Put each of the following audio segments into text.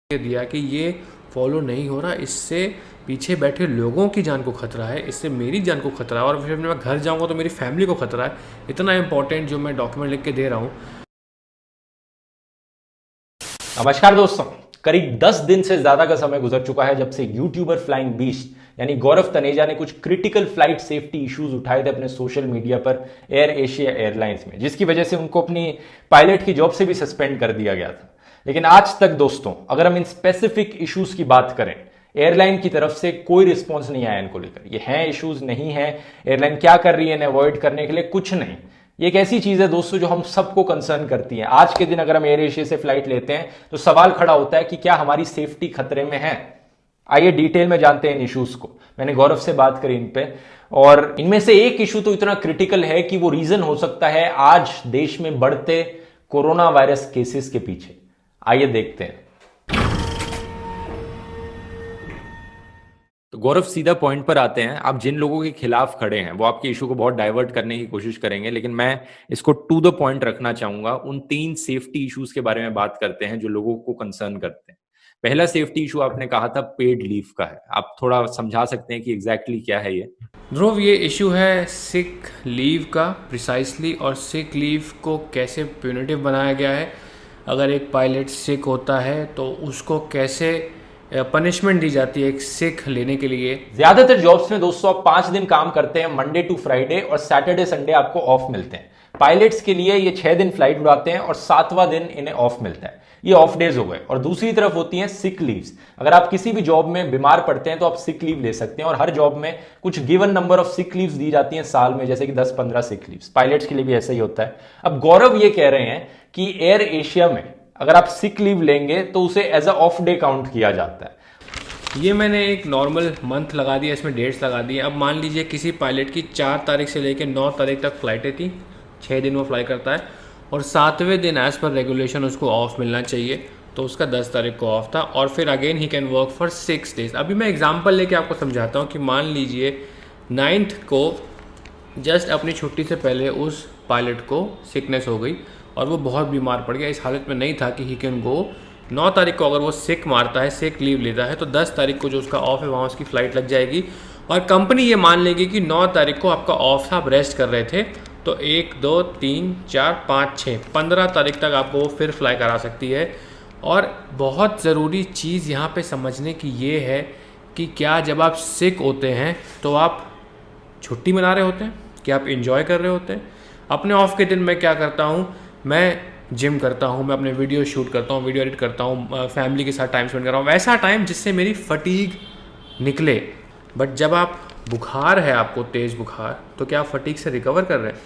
दिया कि ये फॉलो नहीं हो रहा, इससे पीछे बैठे लोगों की जान को खतरा है, इससे मेरी जान को खतरा है और फिर मैं घर जाऊंगा तो मेरी फैमिली को खतरा है। इतना इंपॉर्टेंट जो मैं डॉक्यूमेंट लिख के दे रहा हूँ। नमस्कार दोस्तों, करीब 10 दिन से ज्यादा का समय गुजर चुका है जब से यूट्यूबर फ्लाइंग बीस्ट यानी गौरव तनेजा ने कुछ क्रिटिकल फ्लाइट सेफ्टी इश्यूज उठाए थे अपने सोशल मीडिया पर एयर एशिया एयरलाइंस में, जिसकी वजह से उनको अपनी पायलट की जॉब से भी सस्पेंड कर दिया गया था। लेकिन आज तक दोस्तों, अगर हम इन स्पेसिफिक इश्यूज की बात करें, एयरलाइन की तरफ से कोई रिस्पॉन्स नहीं आया इनको लेकर। ये हैं इश्यूज, नहीं है, एयरलाइन क्या कर रही है इन्हें अवॉइड करने के लिए, कुछ नहीं। ये एक ऐसी चीज है दोस्तों जो हम सबको कंसर्न करती है। आज के दिन अगर हम एयर एशिया से फ्लाइट लेते हैं तो सवाल खड़ा होता है कि क्या हमारी सेफ्टी खतरे में है। आइए डिटेल में जानते हैं इन इश्यूज को। मैंने गौरव से बात करी इन पे, और इनमें से एक इशू तो इतना क्रिटिकल है कि वो रीजन हो सकता है आज देश में बढ़ते कोरोना वायरस केसेस के पीछे। आइए देखते हैं। तो गौरव, सीधा पॉइंट पर आते हैं। आप जिन लोगों के खिलाफ खड़े हैं वो आपके इशू को बहुत डाइवर्ट करने की कोशिश करेंगे, लेकिन मैं इसको टू द पॉइंट रखना चाहूंगा। उन 3 सेफ्टी इश्यूज के बारे में बात करते हैं जो लोगों को कंसर्न करते हैं। पहला सेफ्टी इशू आपने कहा था पेड लीव का है। आप थोड़ा समझा सकते हैं कि एग्जैक्टली क्या है ये? ध्रुव, ये इशू है सिक लीव का प्रिसाइसली, और सिक लीव को कैसे प्यूनिटिव बनाया गया है। अगर एक पायलट सिक होता है तो उसको कैसे पनिशमेंट दी जाती है एक सिक लेने के लिए। ज्यादातर जॉब्स में दोस्तों आप 5 दिन काम करते हैं, मंडे टू फ्राइडे, और सैटरडे संडे आपको ऑफ मिलते हैं। पायलट्स के लिए ये 6 दिन फ्लाइट उड़ाते हैं और 7वां दिन इन्हें ऑफ मिलता है। ये ऑफ डेज हो गए। और दूसरी तरफ होती हैं सिक लीव्स। अगर आप किसी भी जॉब में बीमार पड़ते हैं तो आप सिक लीव ले सकते हैं, और हर जॉब में कुछ given number of sick leaves दी जाती हैं साल में, जैसे कि 10-15 सिक लीव्स। पायलट्स के लिए भी ऐसा ही होता है। अब गौरव ये कह रहे हैं कि एयर एशिया में अगर आप सिक लीव लेंगे तो उसे as a off day count किया जाता है। ये मैंने एक नॉर्मल मंथ लगा दिया, इसमें डेट्स लगा दी। अब मान लीजिए किसी पायलट की 4 तारीख से लेकर 9 तारीख तक फ्लाइटें थी, 6 दिन वो फ्लाई करता है, और 7वें दिन एज पर रेगुलेशन उसको ऑफ मिलना चाहिए, तो उसका 10 तारीख को ऑफ था, और फिर again he can work for 6 days. अभी मैं एग्जांपल लेके आपको समझाता हूँ कि मान लीजिए 9th को जस्ट अपनी छुट्टी से पहले उस पायलट को सिकनेस हो गई और वो बहुत बीमार पड़ गया, इस हालत में नहीं था कि ही कैन गो। 9 तारीख को अगर वो सिक मारता है, सिक लीव लेता है, तो 10 तारीख को जो उसका ऑफ है वहाँ उसकी फ़्लाइट लग जाएगी, और कंपनी ये मान लेगी कि 9 तारीख को आपका ऑफ था, आप रेस्ट कर रहे थे, तो 1 2 3 4 5 6 15 तारीख तक आपको वो फिर फ्लाई करा सकती है। और बहुत ज़रूरी चीज़ यहाँ पे समझने की ये है कि क्या जब आप सिक होते हैं तो आप छुट्टी मना रहे होते हैं, क्या आप इंजॉय कर रहे होते हैं? अपने ऑफ के दिन मैं क्या करता हूँ, मैं जिम करता हूँ, मैं अपने वीडियो शूट करता हूँ, वीडियो एडिट करता हूँ, फैमिली के साथ टाइम स्पेंड कर रहा हूँ, वैसा टाइम जिससे मेरी फटीग निकले। बट जब आप बुखार है, आपको तेज़ बुखार, तो क्या आप फटीग से रिकवर कर रहे हैं?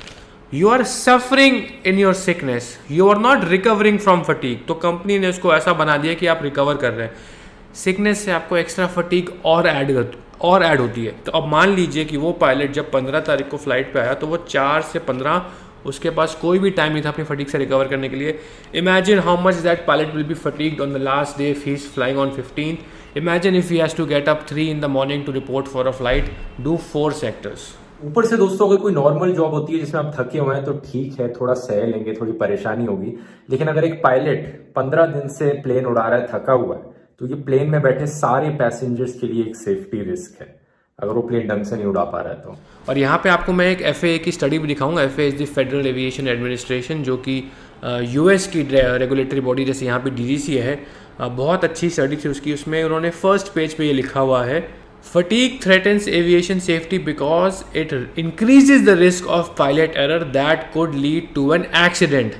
You are suffering in your sickness, you are not recovering from fatigue. तो कंपनी ने उसको ऐसा बना दिया कि आप रिकवर कर रहे हैं। सिकनेस से आपको एक्स्ट्रा फटीग और ऐड होती है। तो अब मान लीजिए कि वो पायलट जब 15 तारीख को फ्लाइट पे आया तो वो 4 से 15 उसके पास कोई भी टाइम नहीं था अपनी फटीग से रिकवर करने के लिए। Imagine how much that pilot will be fatigued on the last day if he is flying on 15th। Imagine if he has to get up 3 in the morning to report for a flight, do 4 sectors. ऊपर से दोस्तों अगर कोई normal job होती है जिसमें आप थके हुए हैं तो ठीक है, थोड़ा सह लेंगे, थोड़ी परेशानी होगी। लेकिन अगर एक पायलट 15 दिन से प्लेन उड़ा रहा है, थका हुआ है, तो ये प्लेन में बैठे सारे पैसेंजर्स के लिए एक सेफ्टी रिस्क है अगर वो प्लेन ढंग से नहीं उड़ा पा रहा है तो। और यहाँ पे आपको मैं एक FAA की स्टडी भी दिखाऊंगा। FAA is the federal aviation administration, जो कि US की रेगुलेटरी बॉडी, जैसे यहाँ पे DGCA है। बहुत अच्छी स्टडी थी उसकी। उसमें उन्होंने फर्स्ट पेज पे ये लिखा हुआ है, fatigue threatens aviation safety because it increases the risk of pilot error that could lead to an accident.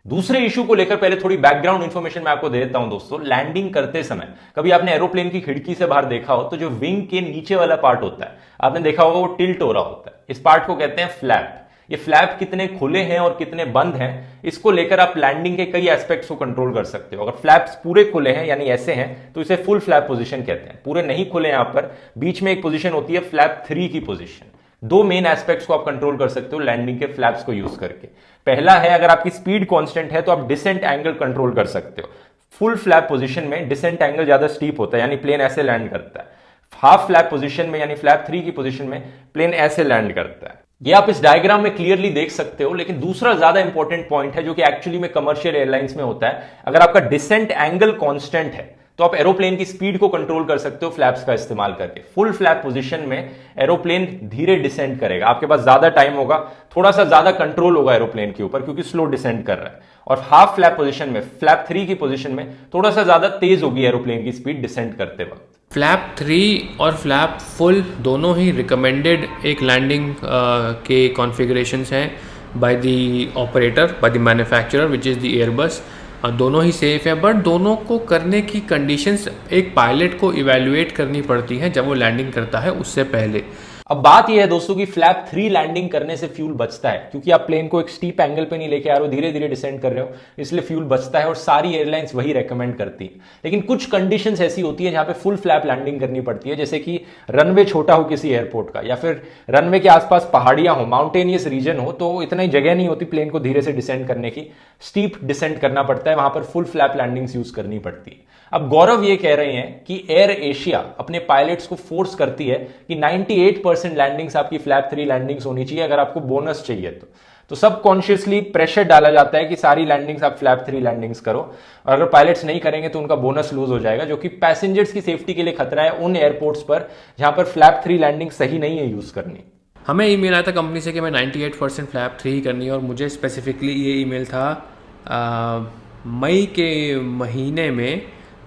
दूसरे इशू को लेकर पहले थोड़ी बैकग्राउंड इंफॉर्मेशन मैं आपको दे देता हूं दोस्तों। लैंडिंग करते समय कभी आपने एरोप्लेन की खिड़की से बाहर देखा हो तो जो विंग के नीचे वाला पार्ट होता है, आपने देखा होगा वो टिल्ट हो रहा होता है। इस पार्ट को कहते हैं फ्लैप। ये फ्लैप कितने खुले हैं और कितने बंद हैं, इसको लेकर आप लैंडिंग के कई एस्पेक्ट्स को कंट्रोल कर सकते हो। अगर फ्लैप्स पूरे खुले हैं यानी ऐसे हैं तो इसे फुल फ्लैप पोजीशन कहते हैं। पूरे नहीं खुले यहां पर, बीच में एक पोजीशन होती है फ्लैप 3 की पोजीशन। 2 मेन एस्पेक्ट्स को आप कंट्रोल कर सकते हो लैंडिंग के फ्लैप्स को यूज करके। पहला है, अगर आपकी स्पीड कांस्टेंट है तो आप डिसेंट एंगल कंट्रोल कर सकते हो। फुल फ्लैप पोजीशन में डिसेंट एंगल ज्यादा स्टीप होता है, यानी प्लेन ऐसे लैंड करता है। हाफ फ्लैप पोजीशन में यानी फ्लैप 3 की पोजीशन में प्लेन ऐसे लैंड करता है। ये आप इस डायग्राम में क्लियरली देख सकते हो, लेकिन दूसरा ज्यादा इंपॉर्टेंट पॉइंट है जो कि एक्चुअली में कमर्शियल एयरलाइंस में होता है। अगर आपका डिसेंट एंगल कांस्टेंट है तो आप एरोप्लेन की स्पीड को कंट्रोल कर सकते हो फ्लैप्स का इस्तेमाल करके। फुल फ्लैप पोजीशन में एरोप्लेन धीरे डिसेंड करेगा, आपके पास ज्यादा टाइम होगा, थोड़ा सा ज्यादा कंट्रोल होगा एरोप्लेन के ऊपर क्योंकि स्लो डिसेंड कर रहा है। और हाफ फ्लैप पोजीशन में, फ्लैप 3 की पोजीशन में थोड़ा सा ज्यादा तेज होगी एरोप्लेन की स्पीड डिसेंड करते वक्त। फ्लैप 3 और फ्लैप फुल दोनों ही रिकमेंडेड एक लैंडिंग के कॉन्फ़िगरेशंस हैं by the operator, by the manufacturer which is the Airbus. दोनों ही सेफ हैं, बट दोनों को करने की कंडीशंस एक पायलट को इवैल्यूएट करनी पड़ती हैं जब वो लैंडिंग करता है उससे पहले। अब बात यह है दोस्तों कि फ्लैप 3 लैंडिंग करने से फ्यूल बचता है, क्योंकि आप प्लेन को एक स्टीप एंगल पे नहीं लेके आ रहे हो, धीरे धीरे डिसेंड कर रहे हो, इसलिए फ्यूल बचता है और सारी एयरलाइंस वही रेकमेंड करती है। लेकिन कुछ कंडीशंस ऐसी होती है जहां पे फुल फ्लैप लैंडिंग करनी पड़ती है, जैसे कि रनवे छोटा हो किसी एयरपोर्ट का, या फिर रनवे के आसपास पहाड़ियां हो, माउंटेनियस रीजन हो, तो इतना ही जगह नहीं होती प्लेन को धीरे से डिसेंड करने की, स्टीप डिसेंड करना पड़ता है, वहां पर फुल फ्लैप लैंडिंग्स यूज करनी पड़ती है। अब गौरव ये कह रहे हैं कि एयर एशिया अपने पायलट्स को फोर्स करती है कि 98% लैंडिंग्स आपकी फ्लैप 3 लैंडिंग्स होनी चाहिए अगर आपको बोनस चाहिए तो सबकॉन्शियसली प्रेशर डाला जाता है कि सारी लैंडिंग्स आप फ्लैप 3 लैंडिंग्स करो, और अगर पायलट्स नहीं करेंगे तो उनका बोनस लूज हो जाएगा, जो कि पैसेंजर्स की सेफ्टी के लिए खतरा है उन एयरपोर्ट्स पर जहां पर फ्लैप 3 लैंडिंग सही नहीं है यूज करनी। हमें ईमेल आया था कंपनी से कि मैं 98% फ्लैप 3 ही करनी है, और मुझे स्पेसिफिकली ये ईमेल था मई के महीने में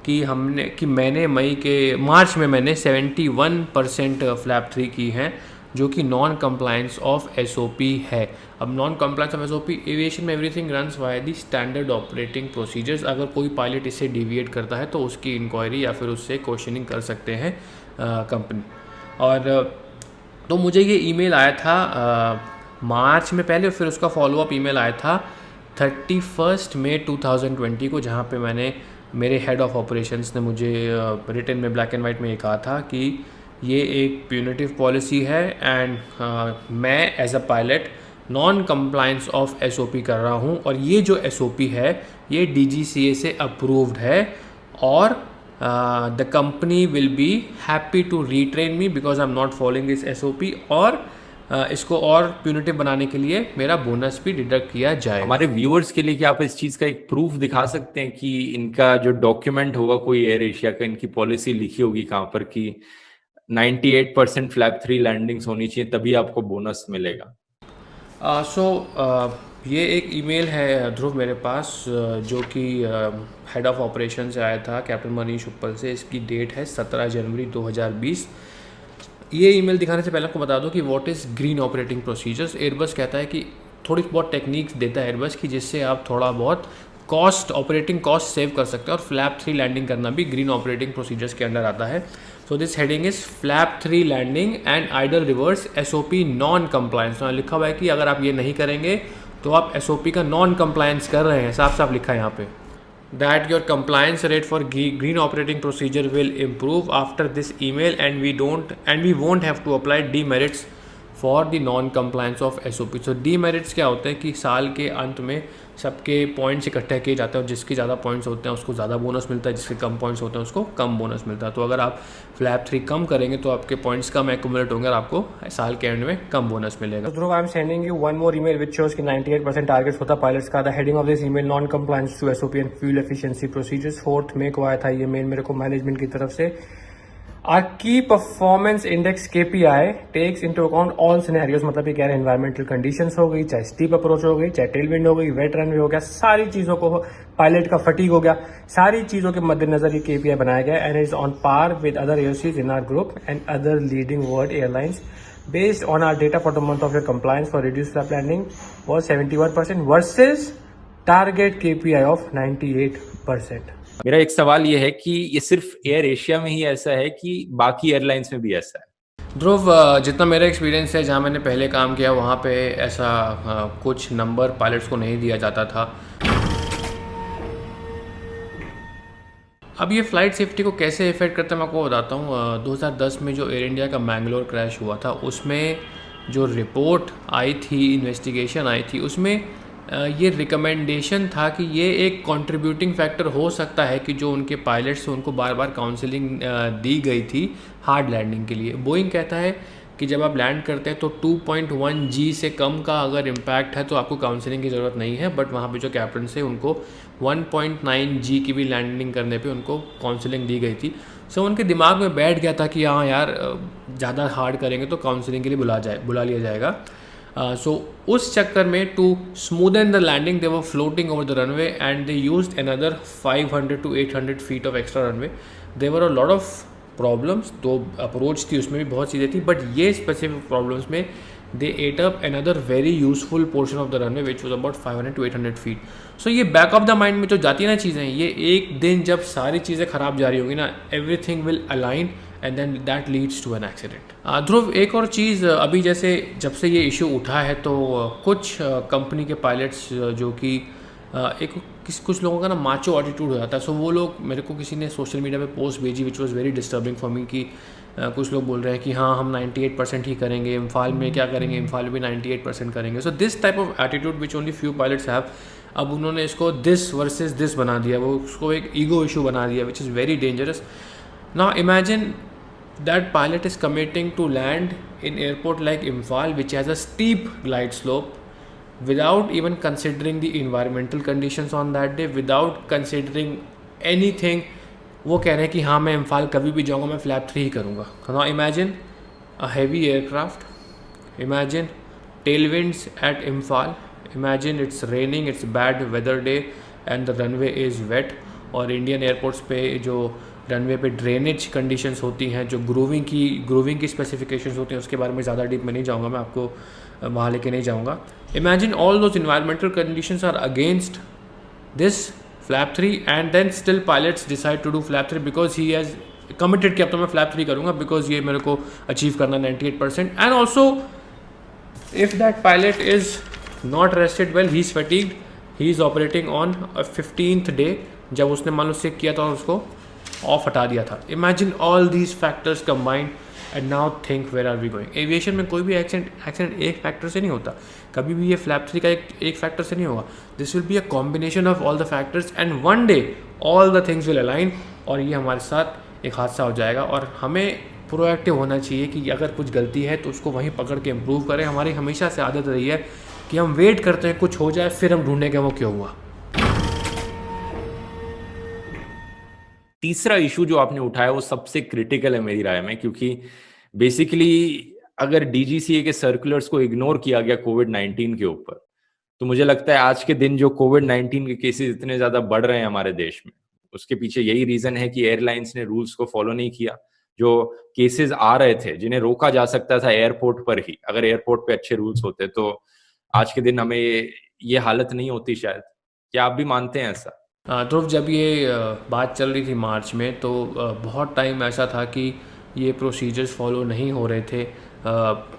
कि मैंने मार्च में मैंने 71% फ्लैप 3 की हैं, जो कि नॉन कंप्लायंस ऑफ एसओपी है। अब non compliance of SOP, aviation में everything runs via the standard operating procedures. अगर कोई पायलट इससे डिविएट करता है तो उसकी इंक्वायरी या फिर उससे क्वेश्चनिंग कर सकते हैं कंपनी। और तो मुझे ये ईमेल आया था मार्च में पहले, और फिर उसका फॉलोअप ईमेल आया था 31 मई 2020 को, जहाँ पे मेरे हेड ऑफ ऑपरेशंस ने मुझे रिटन में ब्लैक एंड वाइट में ये कहा था कि ये एक प्यूनिटिव पॉलिसी है, एंड मैं as a pilot non compliance of SOP कर रहा हूँ, और ये जो एसओपी है ये डीजीसीए से अप्रूव्ड है, और the company will be happy to retrain me because I am not following this SOP, और इसको और प्यूनिटिव बनाने के लिए मेरा बोनस भी डिडक्ट किया जाए। हमारे व्यूअर्स के लिए क्या आप इस चीज का एक प्रूफ दिखा सकते हैं कि इनका जो डॉक्यूमेंट होगा कोई एयर एशिया का, इनकी पॉलिसी लिखी होगी कहाँ पर कि 98% फ्लैप 3 लैंडिंग्स होनी चाहिए तभी आपको बोनस मिलेगा? ये एक ईमेल है ध्रुव मेरे पास, जो कि हेड ऑफ ऑपरेशन से आया था कैप्टन मनीष उपल से। इसकी डेट है 17 जनवरी 2020। ये ईमेल दिखाने से पहले आपको बता दूं कि what is green operating procedures. Airbus कहता है कि थोड़ी बहुत टेक्निक्स देता है एयरबस की जिससे आप थोड़ा बहुत ऑपरेटिंग कॉस्ट सेव कर सकते हैं, और फ्लैप 3 लैंडिंग करना भी ग्रीन ऑपरेटिंग प्रोसीजर्स के अंडर आता है। So this heading is flap 3 landing and idle reverse SOP non compliance. लिखा हुआ है कि अगर आप ये नहीं करेंगे तो आप एसओपी का नॉन कंप्लायंस कर रहे हैं, साफ साफ लिखा है यहाँ पे। That your compliance rate for green operating procedure will improve after this email, and we won't have to apply demerits for the non-compliance of SOP. So demerits क्या होते हैं कि साल के अंत में सबके पॉइंट्स इकट्ठे किए जाते हैं, और जिसके ज़्यादा पॉइंट्स होते हैं उसको ज़्यादा बोनस मिलता है, जिसके कम पॉइंट्स होते हैं उसको कम बोनस मिलता है। तो अगर आप फ्लैप 3 कम करेंगे तो आपके पॉइंट्स कम एक्यूमुलेट होंगे और आपको साल के एंड में कम बोनस मिलेगा। Dhruv, I'm sending you one more email which shows कि 98% टारगेट्स होता पायलट्स का। The heading of this email non compliance to SOP and fuel efficiency procedures। 4 मई को आया था ये मेल मेरे को मैनेजमेंट की तरफ से। Our key performance index KPI takes into account all scenarios, मतलब ये कह रहे हैं environmental conditions हो गई, चाहे steep approach हो गई, चाहे tailwind हो गई, wet runway हो गया, सारी चीज़ों को, पायलट का फटीग हो गया, सारी चीज़ों के मद्देनजर ये KPI बनाया गया, and is on par with other airlines in our group and other leading world airlines. Based on our data for the month of your compliance for reduced flap landing was 71% versus target KPI of 98%. मेरा एक सवाल ये है कि ये सिर्फ air Asia में ही ऐसा है कि बाकी एयरलाइंस में भी ऐसा है? ध्रुव, जितना मेरा एक्सपीरियंस है, जहाँ मैंने पहले काम किया वहाँ पे ऐसा कुछ नंबर पायलट्स को नहीं दिया जाता था। अब ये फ़्लाइट सेफ्टी को कैसे इफेक्ट करता है मैं आपको बताता हूँ। 2010 में जो एयर इंडिया का मैंगलोर क्रैश हुआ था, उसमें जो रिपोर्ट आई थी, इन्वेस्टिगेशन आई थी, उसमें ये रिकमेंडेशन था कि ये एक कंट्रीब्यूटिंग फैक्टर हो सकता है कि जो उनके पायलट्स उनको बार बार काउंसलिंग दी गई थी हार्ड लैंडिंग के लिए। बोइंग कहता है कि जब आप लैंड करते हैं तो 2.1 जी से कम का अगर इम्पैक्ट है तो आपको काउंसलिंग की ज़रूरत नहीं है, बट वहाँ पे जो कैप्टन से उनको 1.9 जी की भी लैंडिंग करने पे उनको काउंसलिंग दी गई थी। सो उनके दिमाग में बैठ गया था कि हाँ यार ज़्यादा हार्ड करेंगे तो काउंसलिंग के लिए बुला लिया जाएगा। सो उस चक्कर में to smoothen the landing they were floating over the runway and they used another 500 to 800 feet of extra runway. There were a lot of problems, तो अप्रोच थी उसमें भी बहुत चीज़ें थी, बट ये स्पेसिफिक प्रॉब्लम्स में they ate up another very useful portion of the runway which was about 500 to 800 feet. So ये बैक ऑफ द माइंड में जो जाती है ना चीज़ें, ये एक दिन जब सारी चीज़ें ख़राब जा रही होंगी ना, everything will align and then that leads to an accident. Dhruv, एक और चीज़, अभी जैसे जब से ये इशू उठा है तो कुछ कंपनी के पायलट्स जो कि कुछ लोगों का ना माचो एटीट्यूड हो जाता है। सो वो लोग, मेरे को किसी ने सोशल मीडिया पे पोस्ट भेजी which was very disturbing for me कि कुछ लोग बोल रहे हैं कि हाँ हम 98% ही करेंगे, इम्फाल में क्या करेंगे, इम्फाल में 98% करेंगे। So this type of attitude which only few pilots have, अब उन्होंने इसको दिस वर्सेस दिस बना दिया, वो उसको एक ईगो इशू बना दिया which is very dangerous. Now imagine that pilot is committing to land in airport like Imphal, which has a steep glide slope, without even considering the environmental conditions on that day, without considering anything। वो कह रहे हैं कि हाँ मैं इम्फाल कभी भी जाऊँगा, मैं फ्लैप 3 ही करूँगा। Now imagine a heavy aircraft, imagine tailwinds at Imphal, imagine it's raining, it's bad weather day and the runway is wet। और इंडियन एयरपोर्ट्स पे जो रनवे पे ड्रेनेज कंडीशंस होती हैं, जो ग्रूविंग की स्पेसिफिकेशंस होती हैं, उसके बारे में ज़्यादा डीप में नहीं जाऊँगा, मैं आपको वहाँ लेके नहीं जाऊँगा। Imagine all those environmental conditions are against this flap 3 and then still pilots decide to do flap 3 because he has committed कि अब तो मैं फ्लैप 3 करूँगा बिकॉज ये मेरे को अचीव करना 98%। And also if that pilot is not rested well, he is fatigued, he is operating on 15th day, जब उसने मान लो चेक किया था और उसको ऑफ हटा दिया था। Imagine all these factors combined and now think where are we going. Aviation में कोई भी एक्सीडेंट एक फैक्टर से नहीं होता, कभी भी ये फ्लैप 3 का एक फैक्टर से नहीं होगा। This will be a combination of all the factors and one day all the things will align और ये हमारे साथ एक हादसा हो जाएगा। और हमें प्रोएक्टिव होना चाहिए कि अगर कुछ गलती है तो उसको वहीं पकड़ के इम्प्रूव करें। हमारी हमेशा से आदत रही है कि हम वेट करते हैं कुछ हो जाए फिर हम ढूंढने के वो क्यों हुआ। तीसरा इशू जो आपने उठाया वो सबसे क्रिटिकल है मेरी राय में, क्योंकि बेसिकली अगर डीजीसीए के सर्कुलर्स को इग्नोर किया गया कोविड-19 के ऊपर, तो मुझे लगता है आज के दिन जो कोविड-19 के केसेस इतने ज्यादा बढ़ रहे हैं हमारे देश में, उसके पीछे यही रीजन है कि एयरलाइंस ने रूल्स को फॉलो नहीं किया। जो केसेस आ रहे थे जिन्हें रोका जा सकता था एयरपोर्ट पर ही, अगर एयरपोर्ट पे अच्छे रूल्स होते तो आज के दिन हमें ये हालत नहीं होती शायद। क्या आप भी मानते हैं ऐसा? ध्रुव, जब ये बात चल रही थी मार्च में तो बहुत टाइम ऐसा था कि ये प्रोसीजर्स फॉलो नहीं हो रहे थे।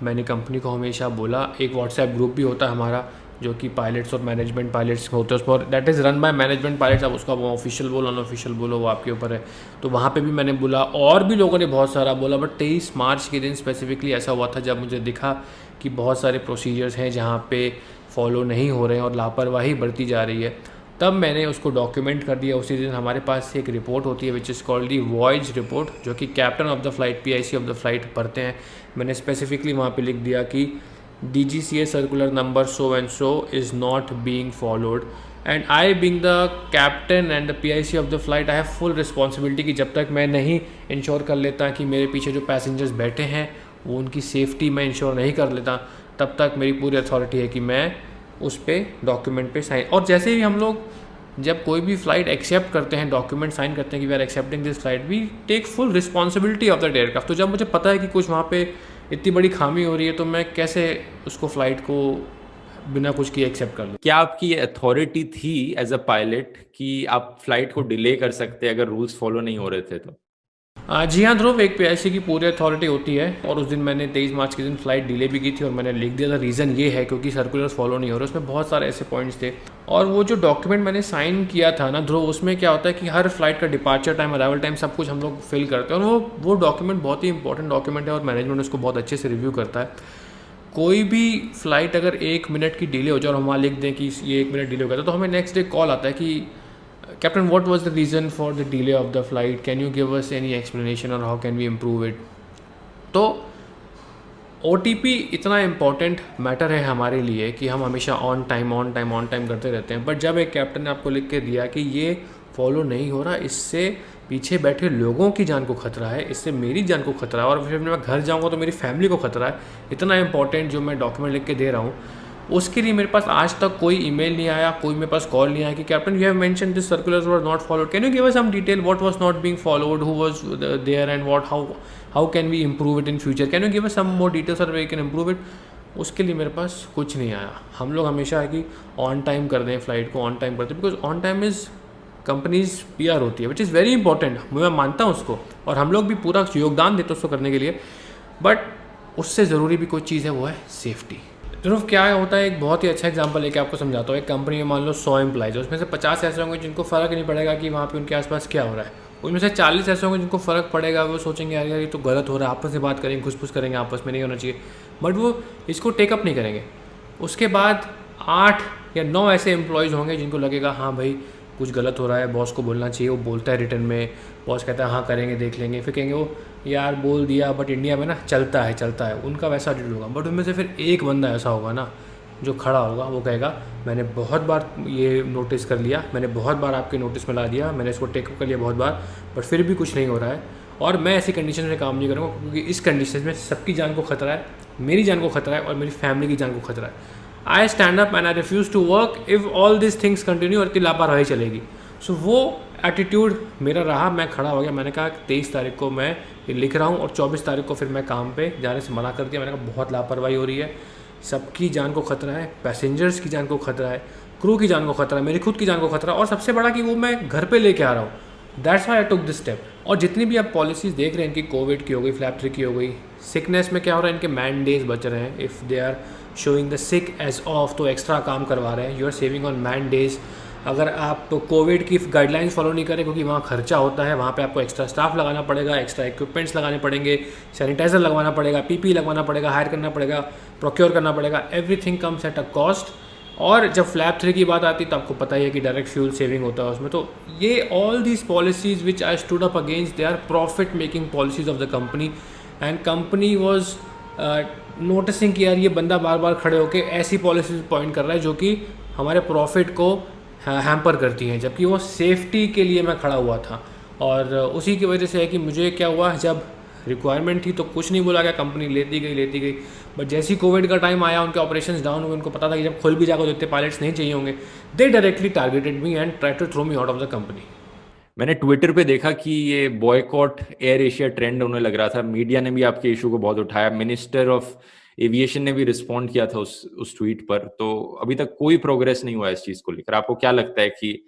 मैंने कंपनी को हमेशा बोला, एक व्हाट्सएप ग्रुप भी होता है हमारा जो कि पायलट्स और मैनेजमेंट पायलट्स होते हैं, उसमें that is run by management pilots. अब उसका वो ऑफिशियल बोलो अनऑफिशियल बोलो वो आपके ऊपर है। तो वहाँ पे भी मैंने बोला और भी लोगों ने बहुत सारा बोला, बट 23 मार्च के दिन स्पेसिफिकली ऐसा हुआ था जब मुझे दिखा कि बहुत सारे प्रोसीजर्स हैं जहाँ पे फॉलो नहीं हो रहे हैं और लापरवाही बढ़ती जा रही है। तब मैंने उसको डॉक्यूमेंट कर दिया। उसी दिन हमारे पास एक रिपोर्ट होती है which is called the voyage report, जो कि captain of the flight PIC of the flight पढ़ते हैं। मैंने स्पेसिफिकली वहाँ पे लिख दिया कि DGCA circular number so and so is not being followed and I being the captain and the PIC of the flight I have full responsibility कि जब तक मैं नहीं इंश्योर कर लेता कि मेरे पीछे जो पैसेंजर्स बैठे हैं वो उनकी सेफ्टी मैं इंश्योर नहीं कर लेता, तब तक मेरी पूरी अथॉरिटी है कि मैं उस पर डॉक्यूमेंट पे साइन। और जैसे ही हम लोग जब कोई भी फ़्लाइट एक्सेप्ट करते हैं, डॉक्यूमेंट साइन करते हैं कि we are accepting this flight, we take full responsibility of that aircraft. तो जब मुझे पता है कि कुछ वहाँ पे इतनी बड़ी खामी हो रही है तो मैं कैसे उसको फ़्लाइट को बिना कुछ किए एक्सेप्ट कर लूँ। क्या आपकी अथॉरिटी थी एज अ पायलट कि आप फ्लाइट को डिले कर सकते अगर रूल्स फॉलो नहीं हो रहे थे तो? जी हाँ ध्रुव, एक PIC की पूरी अथॉरिटी होती है और उस दिन मैंने 23 मार्च के दिन फ़्लाइट डिले भी की थी और मैंने लिख दिया था रीज़न ये है क्योंकि सर्कुलर्स फॉलो नहीं हो रहे। उसमें बहुत सारे ऐसे पॉइंट्स थे और वो जो डॉक्यूमेंट मैंने साइन किया था ना ध्रुव, उसमें क्या होता है कि हर फ्लाइट का डिपार्चर टाइम, अराइवल टाइम सब कुछ हम लोग फिल करते हैं और वो डॉक्यूमेंट बहुत ही इंपॉर्टेंट डॉक्यूमेंट है और मैनेजमेंट उसको बहुत अच्छे से रिव्यू करता है। कोई भी फ़्लाइट अगर 1 मिनट की डिले हो जाए और हम वहाँ लिख दें कि ये 1 मिनट डिले हो गया तो हमें नेक्स्ट डे कॉल आता है कि Captain, what was the reason for the delay of the flight? Can you give us any explanation or how can we improve it? तो OTP इतना इम्पॉर्टेंट मैटर है हमारे लिए कि हम हमेशा ऑन टाइम करते रहते हैं, बट जब एक कैप्टन ने आपको लिख के दिया कि ये फॉलो नहीं हो रहा, इससे पीछे बैठे लोगों की जान को खतरा है, इससे मेरी जान को खतरा है, और फिर मैं घर जाऊंगा तो मेरी फैमिली को खतरा है, इतना इंपॉर्टेंट जो मैं डॉक्यूमेंट लिख के दे रहा हूँ, उसके लिए मेरे पास आज तक कोई ईमेल नहीं आया, कोई मेरे पास कॉल नहीं आया कि captain you have mention this circulars were not followed, can you give us some detail what was not being followed, who was there and what how can we improve it in future, can you give us some more details और we can improve it. उसके लिए मेरे पास कुछ नहीं आया। हम लोग हमेशा है कि ऑन टाइम कर दें, फ्लाइट को ऑन टाइम करते हैं, because on time is companies PR होती है, विच इज़ वेरी इंपॉर्टेंट, मैं मानता हूँ उसको, और हम लोग भी पूरा योगदान देते हैं उसको करने के लिए, बट उससे ज़रूरी भी कोई चीज़ है, वो है सेफ्टी। ध्रुव क्या होता है, एक बहुत ही अच्छा एग्जांपल लेके आपको समझाता हूँ। एक कंपनी में मान लो 100 एम्प्लॉइज, उसमें से 50 ऐसे होंगे जिनको फ़र्क नहीं पड़ेगा कि वहाँ पे उनके आसपास क्या हो रहा है, उनमें से 40 ऐसे होंगे जिनको फ़र्क पड़ेगा, वो सोचेंगे यार ये तो गलत हो रहा है, आपस में बात करेंगे, घुस करेंगे, आपस में नहीं होना चाहिए, बट वो इसको टेकअप नहीं करेंगे। उसके बाद 8 या 9 ऐसे एम्प्लॉयज़ होंगे जिनको लगेगा हाँ भाई कुछ गलत हो रहा है, बॉस को बोलना चाहिए, वो बोलता है रिटर्न में, बॉस कहता है हाँ करेंगे देख लेंगे, फिर कहेंगे वो यार बोल दिया बट इंडिया में ना चलता है, उनका वैसा एटीट्यूड होगा। बट उनमें से फिर एक बंदा ऐसा होगा ना जो खड़ा होगा, वो कहेगा मैंने बहुत बार ये नोटिस कर लिया, मैंने बहुत बार आपके नोटिस में ला दिया, मैंने इसको टेकअप कर लिया बहुत बार, बट फिर भी कुछ नहीं हो रहा है, और मैं ऐसी कंडीशन में काम नहीं करूँगा, क्योंकि इस कंडीशन में सबकी जान को खतरा है, मेरी जान को खतरा है और मेरी फैमिली की जान को खतरा है। I stand up and I refuse to work if all this things continue, और इतनी लापरवाही चलेगी। सो वो एटीट्यूड मेरा रहा, मैं खड़ा हो गया, मैंने कहा 23 तारीख को मैं ये लिख रहा हूँ, और 24 तारीख को फिर मैं काम पे जाने से मना कर दिया। मैंने कहा बहुत लापरवाही हो रही है, सबकी जान को खतरा है, पैसेंजर्स की जान को खतरा है, क्रू की जान को खतरा है, मेरी खुद की जान को खतरा है, और सबसे बड़ा कि वो मैं घर पे लेके आ रहा हूँ। That's why I took this step. और जितनी भी आप पॉलिसीज़ देख रहे हैं, इनकी कोविड की हो गई, फ्लैप 3 की हो गई, सिकनेस में क्या हो रहा है, इनके मैन डेज बच रहे हैं, if they are showing the sick as off, तो एक्स्ट्रा काम करवा रहे हैं, you are saving on man days. अगर आप तो कोविड की गाइडलाइंस फॉलो नहीं करें, क्योंकि वहाँ खर्चा होता है, वहाँ पे आपको एक्स्ट्रा स्टाफ लगाना पड़ेगा, एक्स्ट्रा इक्विपमेंट्स लगाने पड़ेंगे, सैनिटाइजर लगवाना पड़ेगा, PP लगवाना पड़ेगा, हायर करना पड़ेगा, प्रोक्योर करना पड़ेगा, everything comes at a cost. और जब फ्लैप 3 की बात आती है तो आपको पता ही है कि डायरेक्ट फ्यूल सेविंग होता है उसमें। तो ये all these policies which I stood up against, they are profit making policies of the company, and company was noticing कि यार ये बंदा बार बार खड़े होकर ऐसी पॉलिसीज पॉइंट कर रहा है जो कि हमारे प्रॉफिट को हैम्पर करती हैं, जबकि वो सेफ्टी के लिए मैं खड़ा हुआ था। और उसी की वजह से है कि मुझे क्या हुआ, जब रिक्वायरमेंट थी तो कुछ नहीं बोला गया, कंपनी लेती गई, बट जैसे ही कोविड का टाइम आया, उनके ऑपरेशंस डाउन हुए, उनको पता था कि जब खुल भी जाएगा तो इतने पायलट्स नहीं चाहिए होंगे, they directly targeted me and try to throw me out of the company. मैंने ट्विटर पे देखा कि ये बॉयकॉट एयर एशिया ट्रेंड होने लग रहा था, मीडिया ने भी आपके इशू को बहुत उठाया, मिनिस्टर ऑफ एविएशन ने भी रिस्पॉन्ड किया था उस ट्वीट पर, तो अभी तक कोई प्रोग्रेस नहीं हुआ इस चीज को लेकर। आपको क्या लगता है कि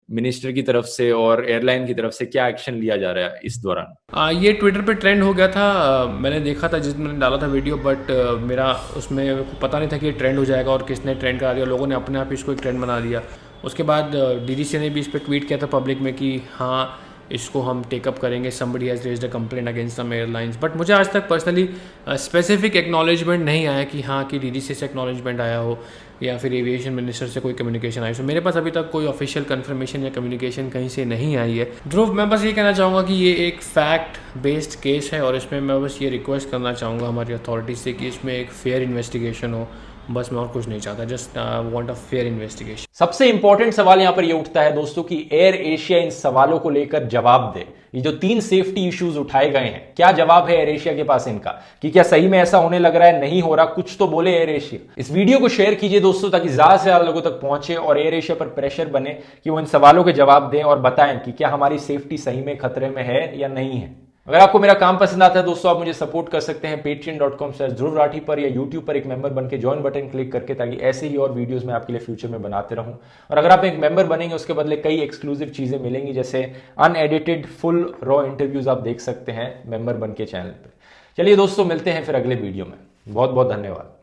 मिनिस्टर की तरफ से और एयरलाइन की तरफ से क्या एक्शन लिया जा रहा है इस दौरान? ये ट्विटर पे ट्रेंड हो गया था, मैंने देखा था जिस मैंने डाला था वीडियो, बट मेरा उसमें पता नहीं था कि ये ट्रेंड हो जाएगा, और किसने ट्रेंड करा दिया, लोगों ने अपने आप इसको एक ट्रेंड बना दिया। उसके बाद DGCA ने भी इस पर ट्वीट किया था पब्लिक में कि हाँ इसको हम टेकअप करेंगे, somebody has raised a complaint against some airlines, but मुझे आज तक पर्सनली स्पेसिफिक एक्नॉलेजमेंट नहीं आया कि हाँ कि DGCA से एक्नॉलेजमेंट आया हो या फिर एविएशन मिनिस्टर से कोई कम्युनिकेशन आई। सो मेरे पास अभी तक कोई ऑफिशियल कंफर्मेशन या कम्युनिकेशन कहीं से नहीं आई है। ध्रुव, मैं बस ये कहना चाहूँगा कि ये एक फैक्ट बेस्ड केस है, और इसमें मैं बस ये रिक्वेस्ट करना चाहूँगा हमारी अथॉरिटी से कि इसमें एक फेयर इन्वेस्टिगेशन हो, बस मैं और कुछ नहीं चाहता, just want a fair investigation. सबसे इंपॉर्टेंट सवाल यहां पर यह उठता है दोस्तों कि एयर एशिया इन सवालों को लेकर जवाब दे। ये जो 3 सेफ्टी इश्यूज उठाए गए हैं, क्या जवाब है एयर एशिया के पास इनका, कि क्या सही में ऐसा होने लग रहा है, नहीं हो रहा, कुछ तो बोले एयर एशिया। इस वीडियो को शेयर कीजिए दोस्तों, ताकि ज्यादा से ज्यादा लोगों तक पहुंचे और एयर एशिया पर प्रेशर बने कि वो इन सवालों के जवाब दें और बताएं कि क्या हमारी सेफ्टी सही में खतरे में है या नहीं है। अगर आपको मेरा काम पसंद आता है दोस्तों, आप मुझे सपोर्ट कर सकते हैं patreon.com/ध्रुव राठी पर, या YouTube पर एक मेंबर बनके ज्वाइन बटन क्लिक करके, ताकि ऐसे ही और वीडियोस मैं आपके लिए फ्यूचर में बनाते रहूं। और अगर आप एक मेंबर बनेंगे उसके बदले कई एक्सक्लूसिव चीजें मिलेंगी, जैसे अनएडिटेड फुल रॉ इंटरव्यूज आप देख सकते हैं मेंबर बनके चैनल पर। चलिए दोस्तों, मिलते हैं फिर अगले वीडियो में। बहुत बहुत धन्यवाद।